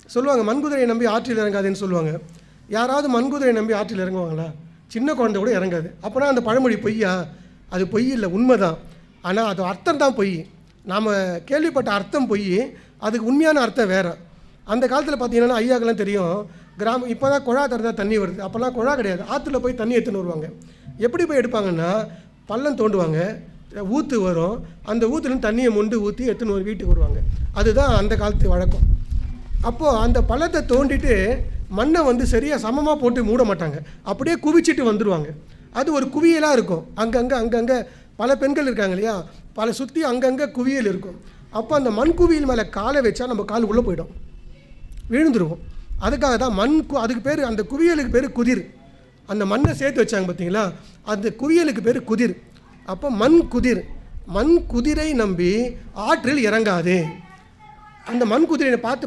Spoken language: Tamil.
சொல்லுவாங்க மண்குதிரையை நம்பி ஆற்றில் இறங்காதுன்னு சொல்லுவாங்க. யாராவது மண்குதிரையை நம்பி ஆற்றில் இறங்குவாங்களா? சின்ன குழந்தை கூட இறங்காது. அப்போனா அந்த பழமொழி பொய்யா? அது பொய் இல்லை, உண்மை தான். ஆனால் அது அர்த்தம் தான் பொய். நாம் கேள்விப்பட்ட அர்த்தம் பொய், அதுக்கு உண்மையான அர்த்தம் வேறு. அந்த காலத்தில் பார்த்தீங்கன்னா ஐயாக்கெல்லாம் தெரியும், இப்போ தான் குழா திறந்தால் தண்ணி வருது. அப்போல்லாம் குழா கிடையாது, ஆற்றுல போய் தண்ணி எடுத்துன்னு வருவாங்க. எப்படி போய் எடுப்பாங்கன்னா, பள்ளம் தோண்டுவாங்க, ஊற்று வரும், அந்த ஊற்றுலேருந்து தண்ணியை மொண்டு ஊற்றி எடுத்துன்னு ஒரு வீட்டுக்கு வருவாங்க. அதுதான் அந்த காலத்து வழக்கம். அப்போது அந்த பள்ளத்தை தோண்டிட்டு மண்ணை சரியாக சமமாக போட்டு மூட மாட்டாங்க, அப்படியே குவிச்சிட்டு வந்துடுவாங்க. அது ஒரு குவியலாக இருக்கும். அங்கங்கே பல பெண்கள் இருக்காங்க இல்லையா, பல சுற்றி அங்கங்கே குவியல் இருக்கும். அப்போ அந்த மண் குவியல் மேலே காலை வச்சா நம்ம கால் உள்ளே போயிடும், விழுந்துருவோம். அதுக்காக தான் அதுக்கு பேர், அந்த குவியலுக்கு பேர் குதிர். அந்த மண்ணை சேர்த்து வச்சாங்க பார்த்தீங்களா, அந்த குவியலுக்கு பேர் குதிர். அப்போ மண் குதிரை நம்பி ஆற்றில் இறங்காது. அந்த மண் குதிரையை பார்த்து